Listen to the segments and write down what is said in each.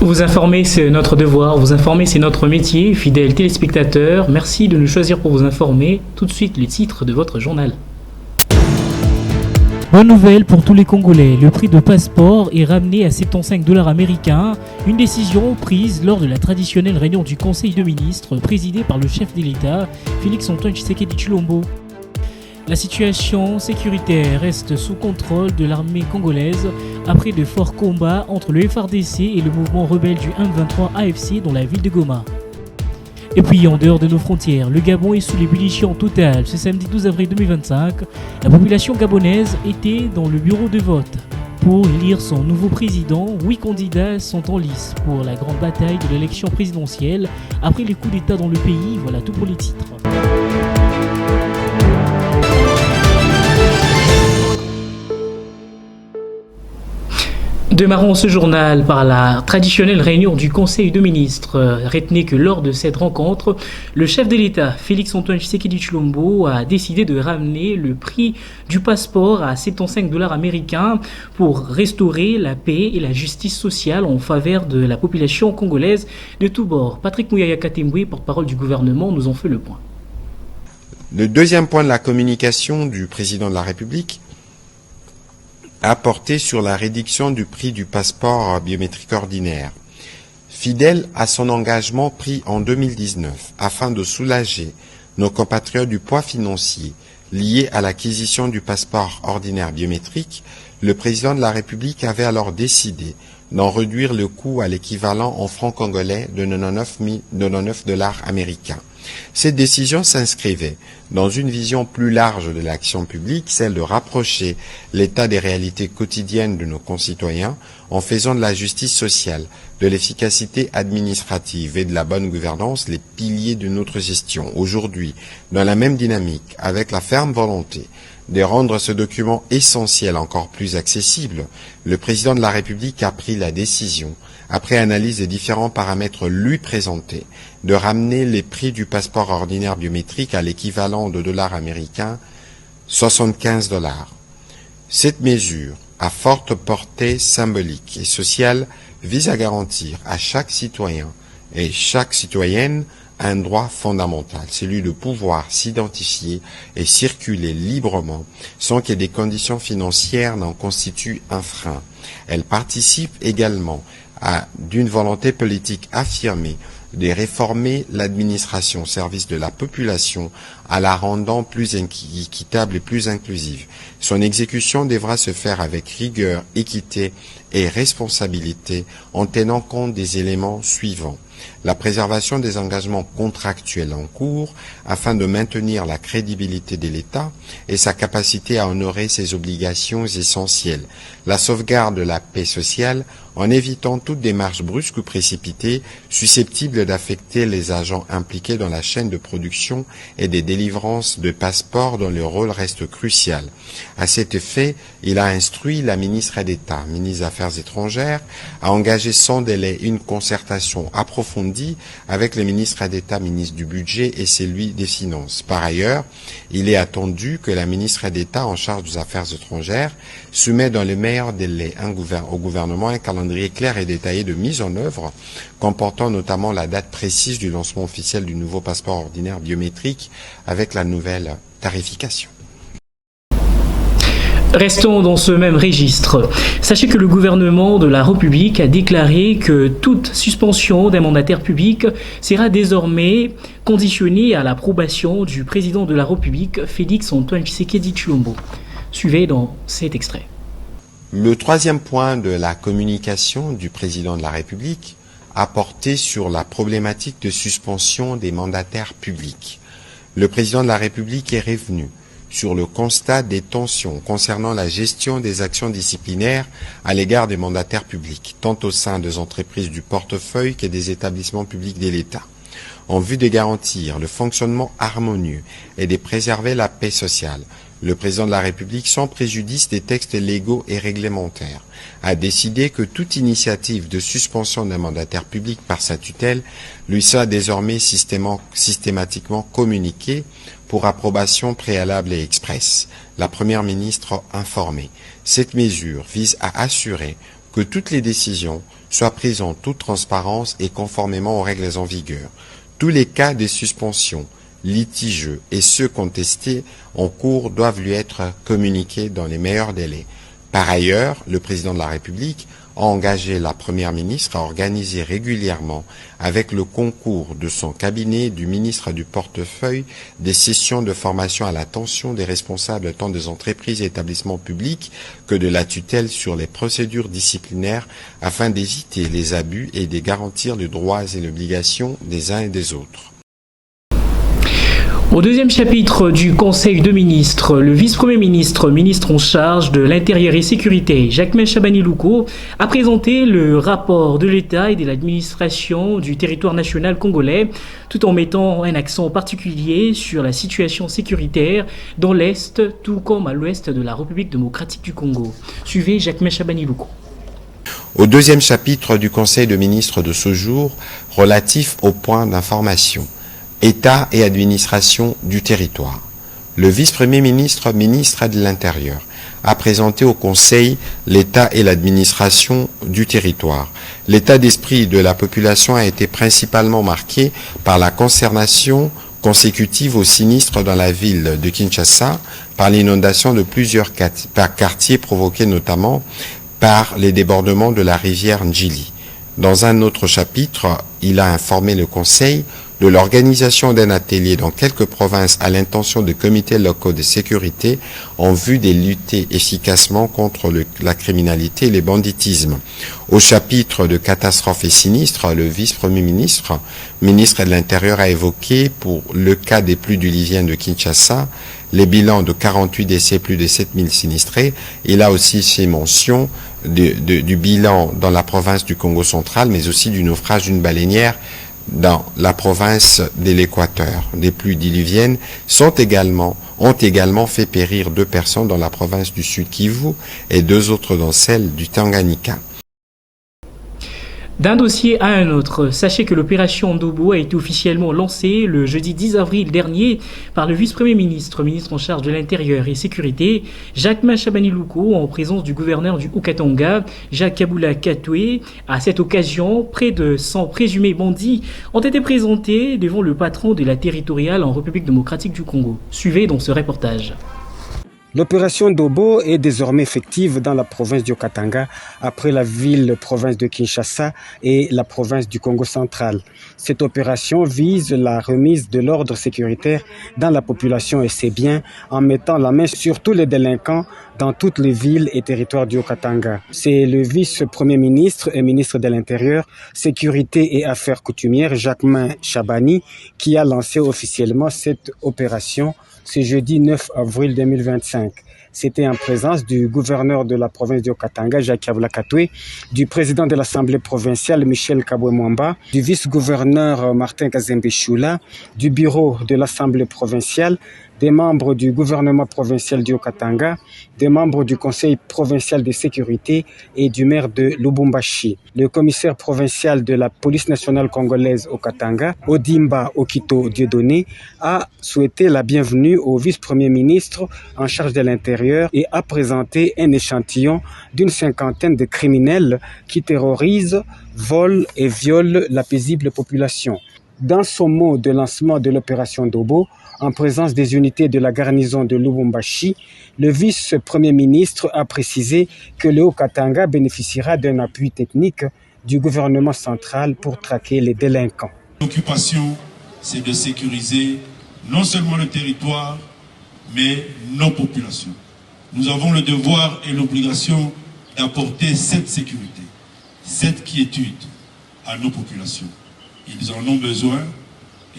Vous informer, c'est notre devoir. Vous informer, c'est notre métier. Fidèles téléspectateurs, merci de nous choisir pour vous informer. Tout de suite, le titre de votre journal. Bonne nouvelle pour tous les Congolais. Le prix de passeport est ramené à 75 $ américains. Une décision prise lors de la traditionnelle réunion du Conseil de ministres présidée par le chef de l'État, Félix-Antoine Tshisekedi Tshilombo. La situation sécuritaire reste sous contrôle de l'armée congolaise après de forts combats entre le FARDC et le mouvement rebelle du M23 AFC dans la ville de Goma. Et puis en dehors de nos frontières, le Gabon est sous l'ébullition totale. Ce samedi 12 avril 2025, la population gabonaise était dans le bureau de vote. Pour élire son nouveau président, 8 candidats sont en lice pour la grande bataille de l'élection présidentielle. Après les coups d'État dans le pays, voilà tout pour les titres. Démarrons ce journal par la traditionnelle réunion du Conseil de ministres. Retenez que lors de cette rencontre, le chef de l'État, Félix-Antoine Tshisekedi Tshilombo, a décidé de ramener le prix du passeport à 75 $ américains pour restaurer la paix et la justice sociale en faveur de la population congolaise de tous bords. Patrick Mouyaya Katembwe, porte-parole du gouvernement, nous en fait le point. Le deuxième point de la communication du président de la République a porté sur la réduction du prix du passeport biométrique ordinaire. Fidèle à son engagement pris en 2019 afin de soulager nos compatriotes du poids financier lié à l'acquisition du passeport ordinaire biométrique, le président de la République avait alors décidé d'en réduire le coût à l'équivalent en francs congolais de 99 $ américains. Cette décision s'inscrivait dans une vision plus large de l'action publique, celle de rapprocher l'état des réalités quotidiennes de nos concitoyens en faisant de la justice sociale, de l'efficacité administrative et de la bonne gouvernance les piliers de notre gestion. Aujourd'hui, dans la même dynamique, avec la ferme volonté de rendre ce document essentiel encore plus accessible, le président de la République a pris la décision, après analyse des différents paramètres lui présentés, de ramener les prix du passeport ordinaire biométrique à l'équivalent de dollars américains, 75 $. Cette mesure, à forte portée symbolique et sociale, vise à garantir à chaque citoyen et chaque citoyenne un droit fondamental, celui de pouvoir s'identifier et circuler librement sans que des conditions financières n'en constituent un frein. Elle participe également d'une volonté politique affirmée de réformer l'administration au service de la population en la rendant plus équitable et plus inclusive. Son exécution devra se faire avec rigueur, équité et responsabilité en tenant compte des éléments suivants. La préservation des engagements contractuels en cours afin de maintenir la crédibilité de l'État et sa capacité à honorer ses obligations essentielles. La sauvegarde de la paix sociale en évitant toute démarche brusque ou précipitée susceptible d'affecter les agents impliqués dans la chaîne de production et des délivrances de passeports dont le rôle reste crucial. À cet effet, il a instruit la ministre d'État, ministre des Affaires étrangères, à engager sans délai une concertation approfondie avec le ministre d'État, ministre du Budget et celui des Finances. Par ailleurs, il est attendu que la ministre d'État en charge des Affaires étrangères soumet dans les meilleurs délais au gouvernement un calendrier clair et détaillé de mise en œuvre, comportant notamment la date précise du lancement officiel du nouveau passeport ordinaire biométrique avec la nouvelle tarification. Restons dans ce même registre. Sachez que le gouvernement de la République a déclaré que toute suspension d'un mandataire public sera désormais conditionnée à l'approbation du président de la République, Félix-Antoine Tshisekedi Tshilombo. Suivez dans cet extrait. Le troisième point de la communication du président de la République a porté sur la problématique de suspension des mandataires publics. Le président de la République est revenu sur le constat des tensions concernant la gestion des actions disciplinaires à l'égard des mandataires publics, tant au sein des entreprises du portefeuille que des établissements publics de l'État, en vue de garantir le fonctionnement harmonieux et de préserver la paix sociale. Le président de la République, sans préjudice des textes légaux et réglementaires, a décidé que toute initiative de suspension d'un mandataire public par sa tutelle lui soit désormais systématiquement communiquée pour approbation préalable et expresse. La Première ministre informée. Cette mesure vise à assurer que toutes les décisions soient prises en toute transparence et conformément aux règles en vigueur. Tous les cas de suspension, litigieux et ceux contestés en cours doivent lui être communiqués dans les meilleurs délais. Par ailleurs, le président de la République a engagé la première ministre à organiser régulièrement, avec le concours de son cabinet et du ministre du portefeuille, des sessions de formation à l'attention des responsables tant des entreprises et établissements publics que de la tutelle sur les procédures disciplinaires afin d'éviter les abus et de garantir les droits et les obligations des uns et des autres. Au deuxième chapitre du Conseil de ministres, le vice-premier ministre, ministre en charge de l'Intérieur et Sécurité, Jacquemain Chabani-Louko, a présenté le rapport de l'État et de l'administration du territoire national congolais, tout en mettant un accent particulier sur la situation sécuritaire dans l'Est, tout comme à l'Ouest de la République démocratique du Congo. Suivez Jacquemain Chabani-Louko. Au deuxième chapitre du Conseil de ministres de ce jour, relatif aux points d'information, État et administration du territoire. Le vice-premier ministre, ministre de l'Intérieur, a présenté au Conseil l'État et l'administration du territoire. L'état d'esprit de la population a été principalement marqué par la consternation consécutive au sinistre dans la ville de Kinshasa, par l'inondation de plusieurs quartiers provoqués notamment par les débordements de la rivière Ndjili. Dans un autre chapitre, il a informé le Conseil de l'organisation d'un atelier dans quelques provinces à l'intention de comités locaux de sécurité en vue de lutter efficacement contre la criminalité et les banditismes. Au chapitre de catastrophes et sinistres, le vice-premier ministre, ministre de l'Intérieur, a évoqué pour le cas des pluies diluviennes de Kinshasa les bilans de 48 décès, plus de 7000 sinistrés. Il a aussi fait mention du bilan dans la province du Congo central, mais aussi du naufrage d'une baleinière dans la province de l'Équateur. Des pluies diluviennes ont également fait périr 2 personnes dans la province du Sud Kivu et 2 autres dans celle du Tanganyika. D'un dossier à un autre, sachez que l'opération Ndobo a été officiellement lancée le jeudi 10 avril dernier par le vice-premier ministre, ministre en charge de l'Intérieur et Sécurité, Jacquemain Chabani-Louko, en présence du gouverneur du Haut-Katanga, Jacques Kabula Katoué. À cette occasion, près de 100 présumés bandits ont été présentés devant le patron de la territoriale en République démocratique du Congo. Suivez dans ce reportage. L'opération Ndobo est désormais effective dans la province du Haut-Katanga après la ville-province de Kinshasa et la province du Congo central. Cette opération vise la remise de l'ordre sécuritaire dans la population et ses biens en mettant la main sur tous les délinquants dans toutes les villes et territoires du Haut-Katanga. C'est le vice-premier ministre et ministre de l'Intérieur, Sécurité et Affaires coutumières, Jacquemain Chabani, qui a lancé officiellement cette opération ce jeudi 9 avril 2025. C'était en présence du gouverneur de la province du Haut-Katanga, Jacques Kabula Katoué, du président de l'Assemblée provinciale, Michel Kabwe-Mwamba, du vice-gouverneur Martin Kazembe Choula, du bureau de l'Assemblée provinciale, des membres du gouvernement provincial du Haut-Katanga, des membres du conseil provincial de sécurité et du maire de Lubumbashi. Le commissaire provincial de la police nationale congolaise au Katanga, Odimba Okito Dieudonné, a souhaité la bienvenue au vice-premier ministre en charge de l'Intérieur et a présenté un échantillon d'une 50aine de criminels qui terrorisent, volent et violent la paisible population. Dans son mot de lancement de l'opération Ndobo, en présence des unités de la garnison de Lubumbashi, le vice-premier ministre a précisé que le Haut-Katanga bénéficiera d'un appui technique du gouvernement central pour traquer les délinquants. L'occupation, c'est de sécuriser non seulement le territoire, mais nos populations. Nous avons le devoir et l'obligation d'apporter cette sécurité, cette quiétude à nos populations. Ils en ont besoin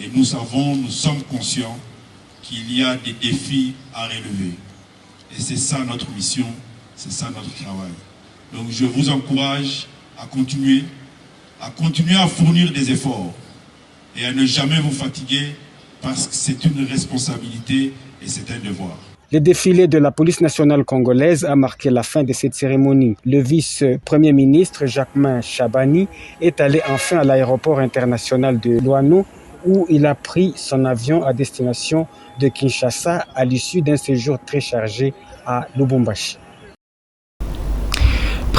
et nous sommes conscients qu'il y a des défis à relever. Et c'est ça notre mission, c'est ça notre travail. Donc je vous encourage à continuer à fournir des efforts et à ne jamais vous fatiguer parce que c'est une responsabilité et c'est un devoir. Le défilé de la police nationale congolaise a marqué la fin de cette cérémonie. Le vice-premier ministre Jacquemain Chabani est allé enfin à l'aéroport international de Luano où il a pris son avion à destination de Kinshasa à l'issue d'un séjour très chargé à Lubumbashi.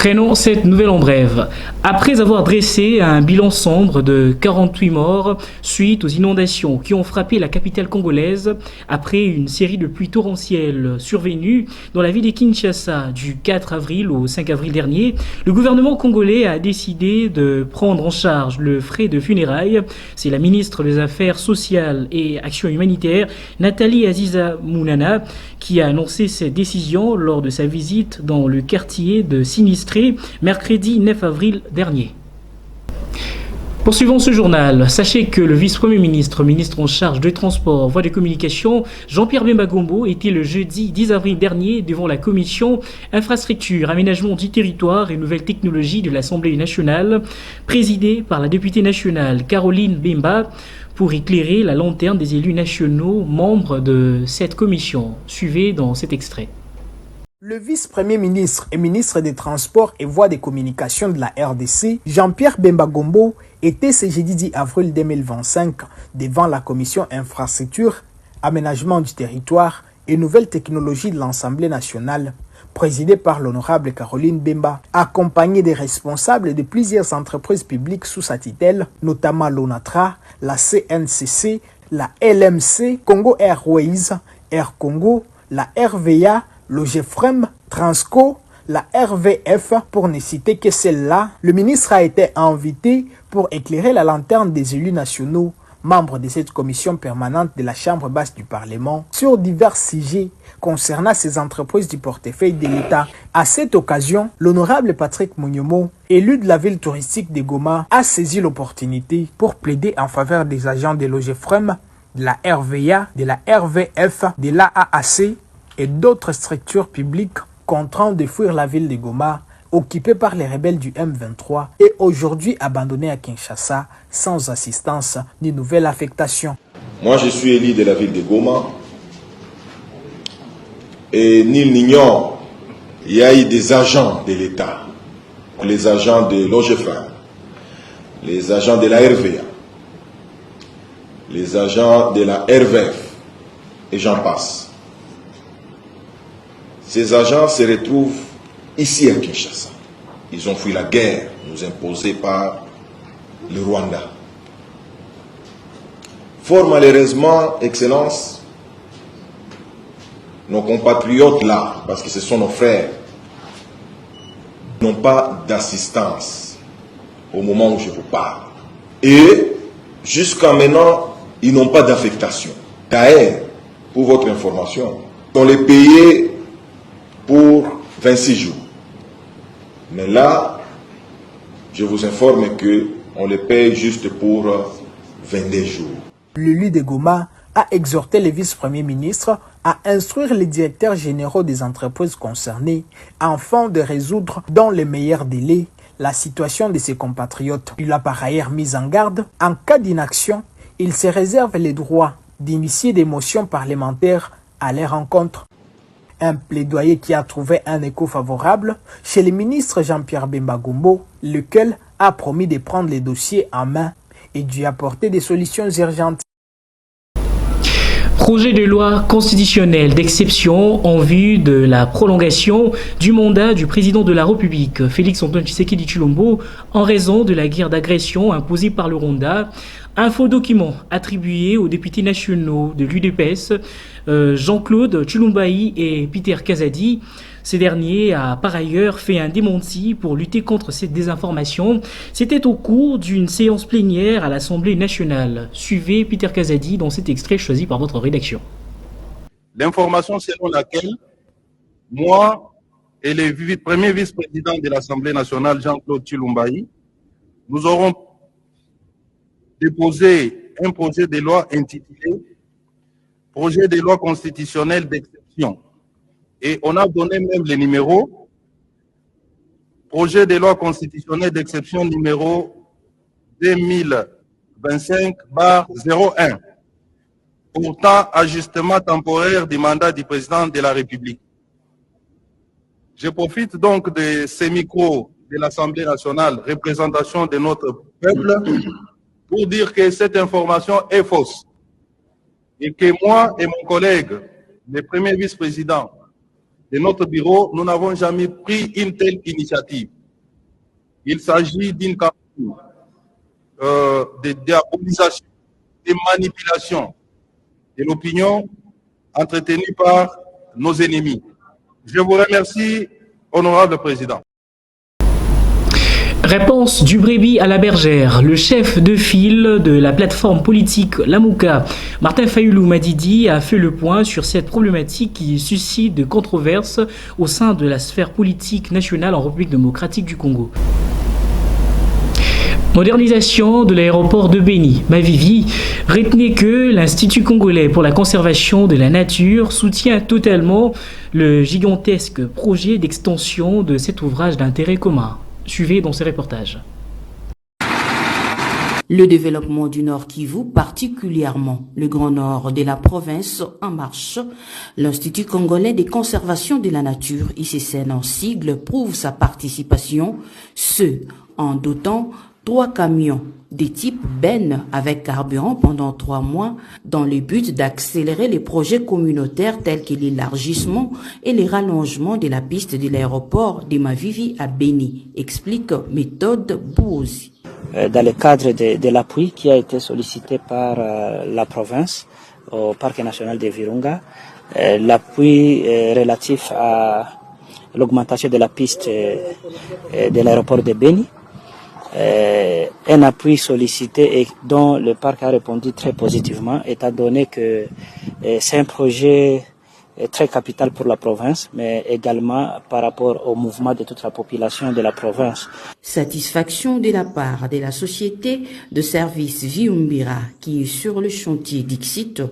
Prenons cette nouvelle en brève. Après avoir dressé un bilan sombre de 48 morts suite aux inondations qui ont frappé la capitale congolaise après une série de pluies torrentielles survenues dans la ville de Kinshasa du 4 avril au 5 avril dernier, le gouvernement congolais a décidé de prendre en charge le frais de funérailles. C'est la ministre des Affaires sociales et Action humanitaire, Nathalie Aziza Mounana, qui a annoncé cette décision lors de sa visite dans le quartier de Sinistré mercredi 9 avril dernier. Poursuivons ce journal. Sachez que le vice-premier ministre, ministre en charge des transports, voies de communication, Jean-Pierre Bemba Gombo, était le jeudi 10 avril dernier devant la commission infrastructure, aménagement du territoire et nouvelles technologies de l'Assemblée nationale, présidée par la députée nationale Caroline Bemba, pour éclairer la lanterne des élus nationaux membres de cette commission. Suivez dans cet extrait. Le vice-premier ministre et ministre des Transports et Voies de communication de la RDC, Jean-Pierre Bemba Gombo, était ce jeudi 10 avril 2025 devant la commission infrastructure, aménagement du territoire et nouvelles technologies de l'Assemblée nationale, présidée par l'honorable Caroline Bemba, accompagnée des responsables de plusieurs entreprises publiques sous sa tutelle, notamment l'ONATRA, la CNCC, la LMC, Congo Airways, Air Congo, la RVA, le GFREM, Transco, la RVF, pour ne citer que celle-là. Le ministre a été invité pour éclairer la lanterne des élus nationaux, membres de cette commission permanente de la Chambre basse du Parlement, sur divers sujets concernant ces entreprises du portefeuille de l'État. À cette occasion, l'honorable Patrick Mounyomo, élu de la ville touristique de Goma, a saisi l'opportunité pour plaider en faveur des agents de l'OGFREM, de la RVA, de la RVF, de l'AAC, et d'autres structures publiques contraintes de fuir la ville de Goma, occupée par les rebelles du M23 et aujourd'hui abandonnée à Kinshasa sans assistance ni nouvelle affectation. Moi, je suis élu de la ville de Goma et nul n'ignore, il y a eu des agents de l'État, les agents de l'OGFREM, les agents de la RVA, les agents de la RVF et j'en passe. Ces agents se retrouvent ici à Kinshasa. Ils ont fui la guerre nous imposée par le Rwanda. Fort malheureusement, Excellence, nos compatriotes là, parce que ce sont nos frères, n'ont pas d'assistance au moment où je vous parle. Et jusqu'à maintenant, ils n'ont pas d'affectation. D'ailleurs, pour votre information, on les payait pour 26 jours. Mais là, je vous informe qu'on les paye juste pour 22 jours. L'élu de Goma a exhorté le vice-premier ministre à instruire les directeurs généraux des entreprises concernées afin de résoudre dans les meilleurs délais la situation de ses compatriotes. Il a par ailleurs mis en garde, en cas d'inaction, il se réserve le droit d'initier des motions parlementaires à leur encontre. Un plaidoyer qui a trouvé un écho favorable chez le ministre Jean-Pierre Bemba Gombo, lequel a promis de prendre les dossiers en main et d'y apporter des solutions urgentes. Projet de loi constitutionnelle d'exception en vue de la prolongation du mandat du président de la République, Félix Antoine Tshisekedi Tshilombo, en raison de la guerre d'agression imposée par le Rwanda. Un faux document attribué aux députés nationaux de l'UDPS, Jean-Claude Tshilumbayi et Peter Kazadi. Ces derniers a par ailleurs fait un démenti pour lutter contre cette désinformation. C'était au cours d'une séance plénière à l'Assemblée nationale. Suivez Peter Kazadi dans cet extrait choisi par votre rédaction. L'information selon laquelle moi et le premier vice-président de l'Assemblée nationale, Jean-Claude Tshilumbayi, nous aurons déposé un projet de loi intitulé « Projet de loi constitutionnelle d'exception ». Et on a donné même les numéros. Projet de loi constitutionnelle d'exception numéro 2025/01. Pourtant, ajustement temporaire du mandat du président de la République. Je profite donc de ces micros de l'Assemblée nationale, représentation de notre peuple, pour dire que cette information est fausse. Et que moi et mon collègue, le premier vice-président, de notre bureau, nous n'avons jamais pris une telle initiative. Il s'agit d'une campagne de diabolisation, de manipulation de l'opinion entretenue par nos ennemis. Je vous remercie, honorable président. Réponse du brebis à la bergère. Le chef de file de la plateforme politique Lamouka, Martin Fayoulou Madidi, a fait le point sur cette problématique qui suscite de controverses au sein de la sphère politique nationale en République démocratique du Congo. Modernisation de l'aéroport de Béni. Mavivi, retenez que l'Institut congolais pour la conservation de la nature soutient totalement le gigantesque projet d'extension de cet ouvrage d'intérêt commun. Suivez dans ces reportages. Le développement du Nord Kivu, particulièrement le Grand Nord de la province En Marche, l'Institut congolais de conservation de la nature, ICCN en sigle, prouve sa participation, en dotant 3 camions de type benne avec carburant pendant 3 mois dans le but d'accélérer les projets communautaires tels que l'élargissement et le rallongement de la piste de l'aéroport de Mavivi à Béni, explique Méthode Bouzi. Dans le cadre de l'appui qui a été sollicité par la province au Parc national de Virunga, l'appui relatif à l'augmentation de la piste de l'aéroport de Béni, un appui sollicité et dont le parc a répondu très positivement, étant donné que c'est un projet très capital pour la province, mais également par rapport au mouvement de toute la population de la province. Satisfaction de la part de la société de service Viumbira qui est sur le chantier d'Ixit,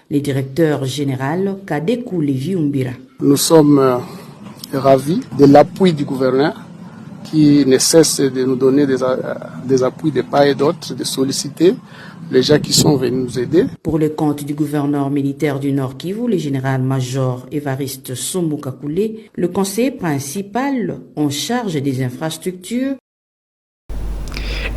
le directeur général Kadekou Viumbira. Nous sommes ravis de l'appui du gouverneur qui ne cesse de nous donner des appuis de part et d'autre, de solliciter les gens qui sont venus nous aider. Pour le compte du gouverneur militaire du Nord Kivu, le général-major Évariste Somukakoulé, le conseiller principal en charge des infrastructures.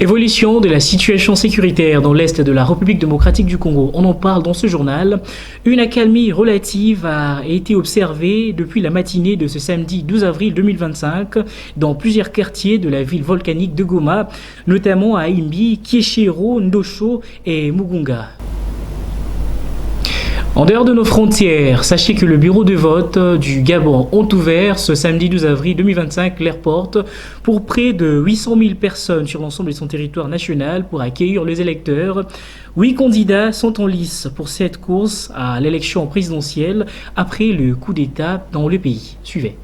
Évolution de la situation sécuritaire dans l'Est de la République démocratique du Congo. On en parle dans ce journal. Une accalmie relative a été observée depuis la matinée de ce samedi 12 avril 2025 dans plusieurs quartiers de la ville volcanique de Goma, notamment à Imbi, Kieshiro, Ndosho et Mugunga. En dehors de nos frontières, sachez que le bureau de vote du Gabon ont ouvert ce samedi 12 avril 2025 leurs portes pour près de 800 000 personnes sur l'ensemble de son territoire national pour accueillir les électeurs. 8 candidats sont en lice pour cette course à l'élection présidentielle après le coup d'État dans le pays. Suivez.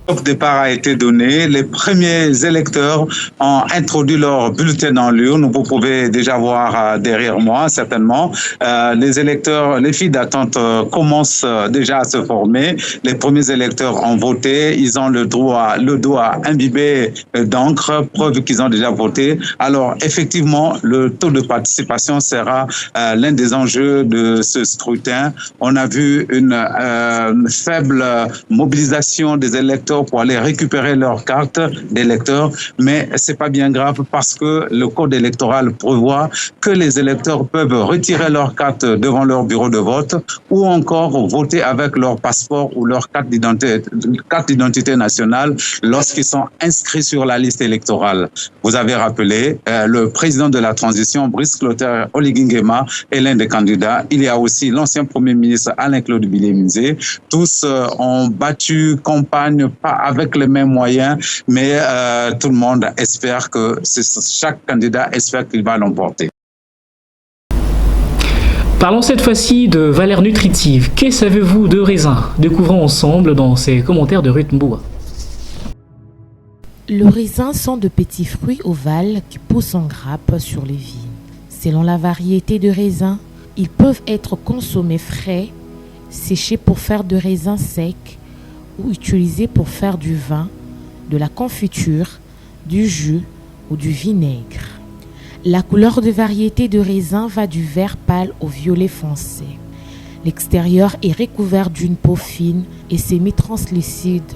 Le départ a été donné. Les premiers électeurs ont introduit leur bulletin dans l'urne. Vous pouvez déjà voir derrière moi, certainement. Les électeurs, les files d'attente commencent déjà à se former. Les premiers électeurs ont voté. Ils ont le doigt imbibé d'encre, preuve qu'ils ont déjà voté. Alors, effectivement, le taux de participation sera l'un des enjeux de ce scrutin. On a vu une faible mobilisation des électeurs pour aller récupérer leur carte d'électeur, mais c'est pas bien grave parce que le code électoral prévoit que les électeurs peuvent retirer leur carte devant leur bureau de vote ou encore voter avec leur passeport ou leur carte d'identité nationale lorsqu'ils sont inscrits sur la liste électorale. Vous avez rappelé, le président de la transition, Brice Clotaire Oligui Nguema, est l'un des candidats. Il y a aussi l'ancien premier ministre Alain-Claude Biléminzé. Tous ont battu campagne avec les mêmes moyens, mais tout le monde espère que chaque candidat espère qu'il va l'emporter. Parlons cette fois-ci de valeurs nutritives. Que savez-vous de raisin? Découvrons ensemble dans ces commentaires de Ruth Mboua. Le raisin sont de petits fruits ovales qui poussent en grappe sur les vignes. Selon la variété de raisin, ils peuvent être consommés frais, séchés pour faire de raisin sec ou utilisés pour faire du vin, de la confiture, du jus ou du vinaigre. La couleur de variété de raisin va du vert pâle au violet foncé. L'extérieur est recouvert d'une peau fine et semi-translucide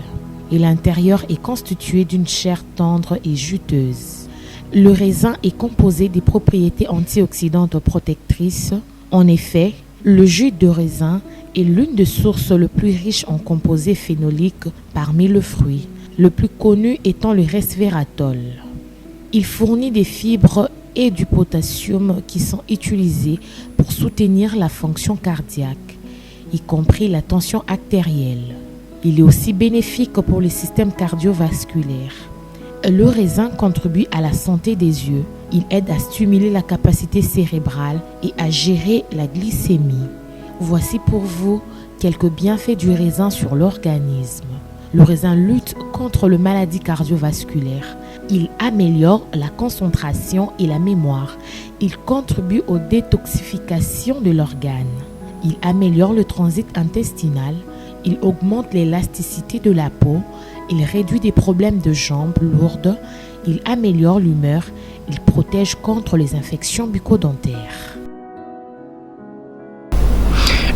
et l'intérieur est constitué d'une chair tendre et juteuse. Le raisin est composé des propriétés antioxydantes protectrices. En effet, Le jus de raisin est l'une des sources les plus riches en composés phénoliques parmi le fruit, le plus connu étant le resveratrol. Il fournit des fibres et du potassium qui sont utilisés pour soutenir la fonction cardiaque, y compris la tension artérielle. Il est aussi bénéfique pour le système cardiovasculaire. Le raisin contribue à la santé des yeux. Il aide à stimuler la capacité cérébrale et à gérer la glycémie. Voici pour vous quelques bienfaits du raisin sur l'organisme. Le raisin lutte contre les maladies cardiovasculaires. Il améliore la concentration et la mémoire. Il contribue aux détoxifications de l'organe. Il améliore le transit intestinal. Il augmente l'élasticité de la peau. Il réduit des problèmes de jambes lourdes. Il améliore l'humeur. Il protège contre les infections bucco-dentaires.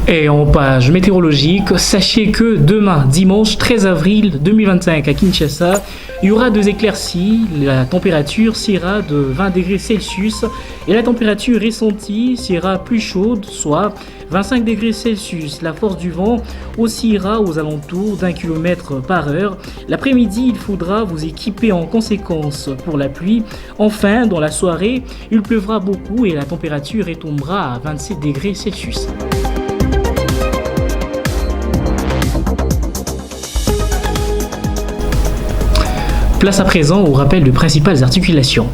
Et en page météorologique, sachez que demain, dimanche 13 avril 2025 à Kinshasa, il y aura 2 éclaircies, la température sera de 20 degrés Celsius et la température ressentie sera plus chaude, soit 25 degrés Celsius. La force du vent oscillera aux alentours d'1 km par heure. L'après-midi, il faudra vous équiper en conséquence pour la pluie. Enfin, dans la soirée, il pleuvra beaucoup et la température retombera à 27 degrés Celsius. Place à présent au rappel de principales articulations.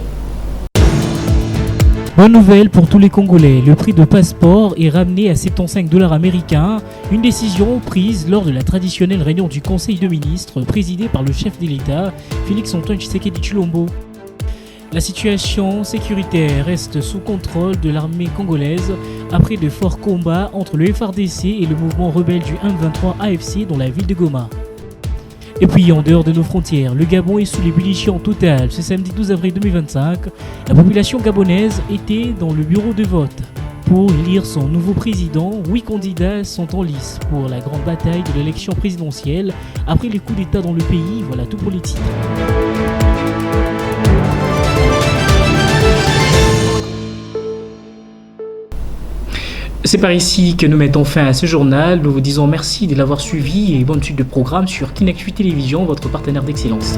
Bonne nouvelle pour tous les Congolais, le prix de passeport est ramené à 75 $ américains, une décision prise lors de la traditionnelle réunion du Conseil de ministres présidée par le chef de l'État, Félix-Antoine Tshisekedi Tshilombo. La situation sécuritaire reste sous contrôle de l'armée congolaise après de forts combats entre le FARDC et le mouvement rebelle du M23 AFC dans la ville de Goma. Et puis en dehors de nos frontières, le Gabon est sous l'ébullition totale. Ce samedi 12 avril 2025, la population gabonaise était dans le bureau de vote. Pour élire son nouveau président, 8 candidats sont en lice pour la grande bataille de l'élection présidentielle. Après les coups d'État dans le pays, voilà tout pour les titres. C'est par ici que nous mettons fin à ce journal. Nous vous disons merci de l'avoir suivi et bonne suite de programme sur Kinactu Télévision, votre partenaire d'excellence.